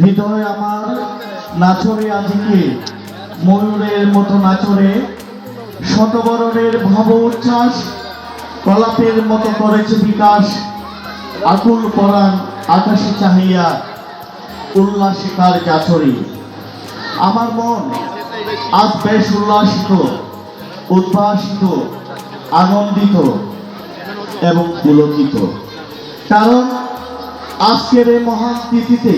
হৃদয় আমার নাচরে আজকে ময়ূরের মতো নাচরে, শতবরণের ভাব উচ্ছ্বাস কলাপের মতো করেছে বিকাশ। আকুল পরাণ আকাশে চাহিয়া উল্লাসিকার যাচরে। আমার মন আজ বেশ উল্লাসিত, উদ্ভাসিত, আনন্দিত এবং পুলকিত। কারণ আজকের এই মহান তিথিতে,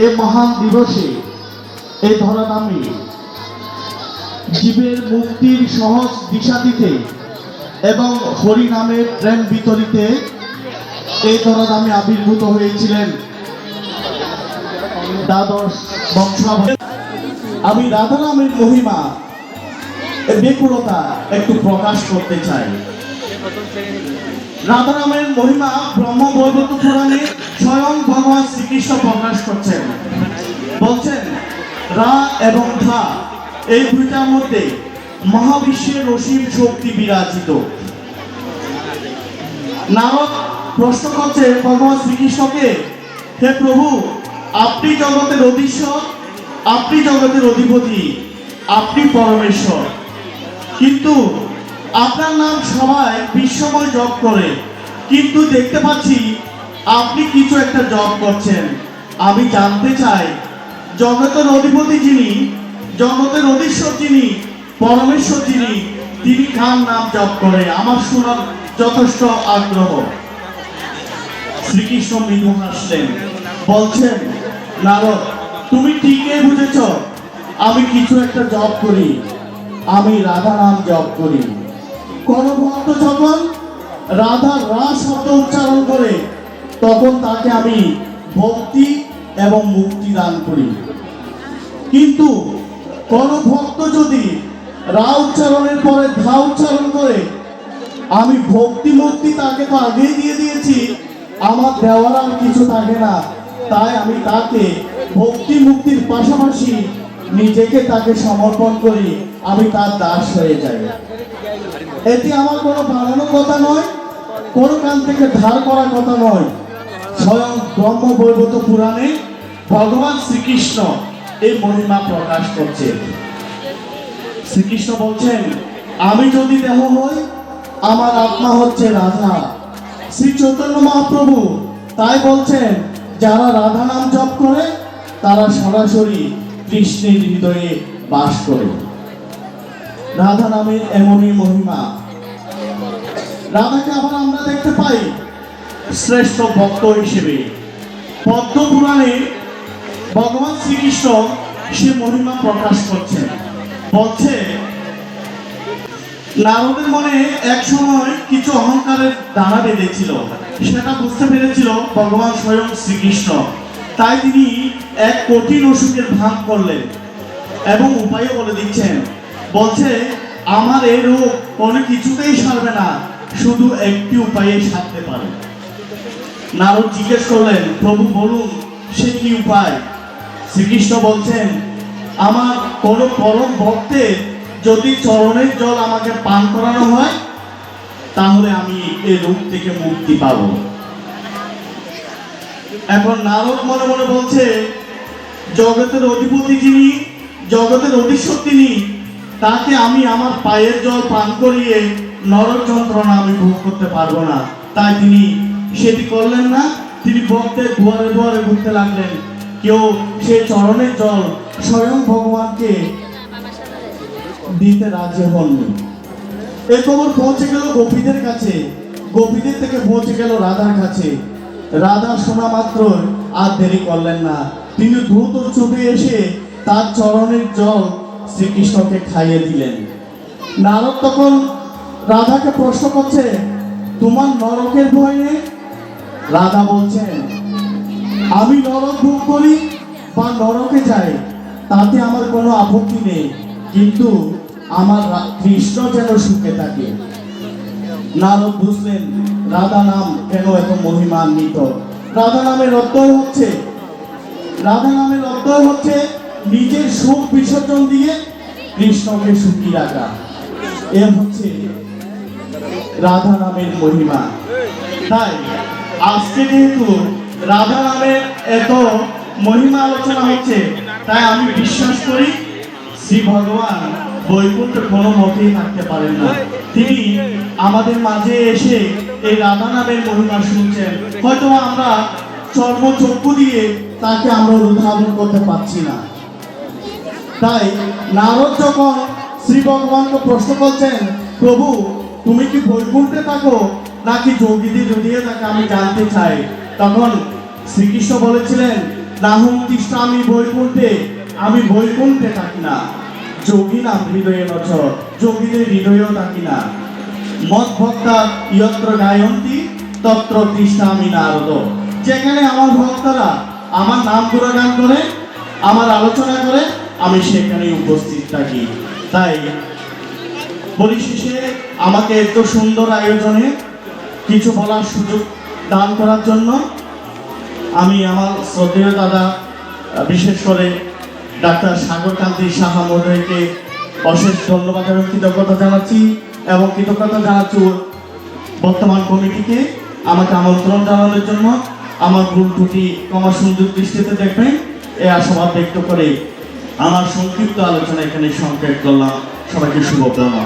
এই মহান দিবসে, এই ধরাধামে জীবের মুক্তির সহজ দিশা দিতে এবং হরিনামের প্রেম বিতরিতে এই ধরাধামে আবির্ভূত হয়েছিলেন দ্বাদশ বংশাবলী। আমি রাধারামের মহিমা, ব্যাকুলতা একটু প্রকাশ করতে চাই। রাধারামের মহিমা ব্রহ্মবৈবর্ত পুরাণে স্বয়ং ভগবান শ্রীকৃষ্ণ প্রকাশ করছেন। বলছেন রা এবং ধা এই দুইটার মধ্যে মহাবিশ্বের অসীম শক্তি বিরাজিত। নারদ প্রশ্ন করছে ভগবান শ্রীকৃষ্ণকে, হে প্রভু, আপনি জগতের অধীশ্বর, আপনি জগতের অধিপতি, আপনি পরমেশ্বর, কিন্তু আপনার নাম সবাই বিশ্বময় জপ করে, কিন্তু দেখতে পাচ্ছি আপনি কিছু একটা জপ করছেন। আমি জানতে চাই জগতের অধিপতি যিনি, জগতের অধীশ্বর যিনি, পরমেশ্বর যিনি, তিনি কার নাম জপ করে? আমার শোনার যথেষ্ট আগ্রহ। শ্রীকৃষ্ণ মৃদু হাসলেন, বলছেন নারদ, তুমি ঠিকই বুঝেছ, আমি কিছু একটা জপ করি, আমি রাধা নাম জপ করি। কোন ভক্ত যখন রাধা রা শব্দ উচ্চারণ করে তখন তাকে আমি ভক্তি এবং মুক্তি দান করি। কিন্তু কোন ভক্ত যদি রা উচ্চারণের পরে ধা উচ্চারণ করে, আমি ভক্তি মুক্তি তাকে তো আগেই দিয়ে দিয়েছি, আমার দেওয়ার আর কিছু থাকে না, তাই আমি তাকে ভক্তি মুক্তির পাশাপাশি নিজেকে তাকে সমর্পণ করি, আমি তার দাস হয়ে যাই। এটি আমার কোনো বানানো কথা নয়, কোন কান থেকে ধার করা কথা নয়। স্বয়ং ব্রহ্মবৈবর্ত পুরাণে ভগবান শ্রীকৃষ্ণ এই মহিমা প্রকাশ করছে। শ্রীকৃষ্ণ বলছেন, আমি যদি দেহ হই, আমার আত্মা হচ্ছে রাধা। শ্রী চৈতন্য মহাপ্রভু তাই বলছেন, যারা রাধা নাম জপ করে তারা সরাসরি কৃষ্ণের হৃদয়ে বাস করে। রাধা নামের এমনই মহিমা। রাধাকে আবার আমরা দেখতে পাই শ্রেষ্ঠ ভক্ত হিসেবে। পদ্ম পুরাণে ভগবান শ্রীকৃষ্ণ সে মহিমা প্রকাশ করছেন। বলছে নারদের মনে এক সময় কিছু অহংকারের দানা বেঁধেছিল, সেটা বুঝতে পেরেছিল ভগবান স্বয়ং শ্রীকৃষ্ণ। তাই তিনি এক কঠিন অসুখের ভান করলেন এবং উপায়ও বলে দিচ্ছেন। বলছে, আমার এই রোগ কোনো কিছুতেই সারবে না, শুধু একটি উপায়ে সারতে পারে। নারদ জিজ্ঞেস করলেন, প্রভু বলুন সে কি উপায়? শ্রীকৃষ্ণ বলছেন, আমার কোন পরম ভক্তের যদি চরণের জল আমাকে পান করানো হয়, তাহলে আমি এই রোগ থেকে মুক্তি পাব। এখন নারদ মনে মনে বলছে, জগতের অধিপতি যিনি, জগতের অধীশ্বর তিনি, তাকে আমি আমার পায়ের জল পান করিয়ে নরক যন্ত্রণা আমি ভোগ করতে পারবো না। তাই তিনি সেটি করলেন না। তিনি ভক্তের দুয়ারে দুয়ারে ঘুরতে লাগলেন। কেউ সে চরণের জল স্বয়ং ভগবানকে দিতে রাজি হননি। এই খবর পৌঁছে গেল গোপীদের কাছে, গোপীদের থেকে পৌঁছে গেল রাধার কাছে। রাধা শোনা মাত্র আর দেরি করলেন না, তিনি দ্রুত ছুটে এসে তার চরণের জল শ্রীকৃষ্ণকে খাইয়ে দিলেন। নারদ তখন রাধাকে প্রশ্ন করছে, তোমার নরকের ভয় নেই? রাধা বলছেন, আমি নরক ভোগ করি বা নরকে যাই তাতে আমার কোনো আপত্তি নেই, কিন্তু আমার কৃষ্ণ যেন সুখে থাকে। নারদ বুঝলেন রাধা নাম কেন এত মহিমান্বিত। রাধা নামের অর্থই হচ্ছে নিজের সুখ বিসর্জন দিয়ে কৃষ্ণকে সুখী রাখা। এ হচ্ছে রাধা নামের মহিমা। তাই আজকে যেহেতু রাধা নামের এত মহিমা আলোচনা হচ্ছে, তাই আমি বিশ্বাস করি শ্রী ভগবান বৈকুণ্ঠে কোনো মতেই থাকতে পারেন না। তিনি আমাদের মাঝে এসে এই রাধা নামের মহিমা শুনছেন। হয়তো আমরা চর্মচক্ষু দিয়ে তাকে আমরা অনুধাবন করতে পারছি না। তাই নারদ যখন শ্রী ভগবানকে প্রশ্ন করছেন, প্রভু তুমি কি বৈকুণ্ঠে থাকো নাকি যোগীদের হৃদয়ে থাকো, আমি জানতে চাই। তখন শ্রীকৃষ্ণ বলেছিলেন, নাহম তিষ্ঠামি বৈকুণ্ঠে, আমি বৈকুণ্ঠে থাকি না, যোগী নাম হৃদয়ে নচ, যোগীদের হৃদয়েও থাকি না। মদ ভক্তা ইয়ত্র গায়ন্তি তত্র তিষ্ঠামি নারদ, যেখানে আমার ভক্তরা আমার নাম গুণগান করে, আমার আলোচনা করে, আমি সেখানে উপস্থিত থাকি। তাই পরিশেষে আমাকে এত সুন্দর আয়োজনে কিছু বলার সুযোগ দান করার জন্য আমি আমার শ্রদ্ধেয় দাদা, বিশেষ করে ডাক্তার সাগরকান্তি সাহা মহোদয়কে অশেষ ধন্যবাদ এবং কৃতজ্ঞতা জানাচ্ছি, এবং কৃতজ্ঞতা জানাচ্ছি বর্তমান কমিটিকে আমাকে আমন্ত্রণ জানানোর জন্য। আমার ভুল ত্রুটি ক্ষমা সুন্দর দৃষ্টিতে দেখবেন, এই আশাবাদ ব্যক্ত করে আমার সংক্ষিপ্ত আলোচনা এখানে সংক্ষেপ করলাম। সবাইকে শুভকামনা।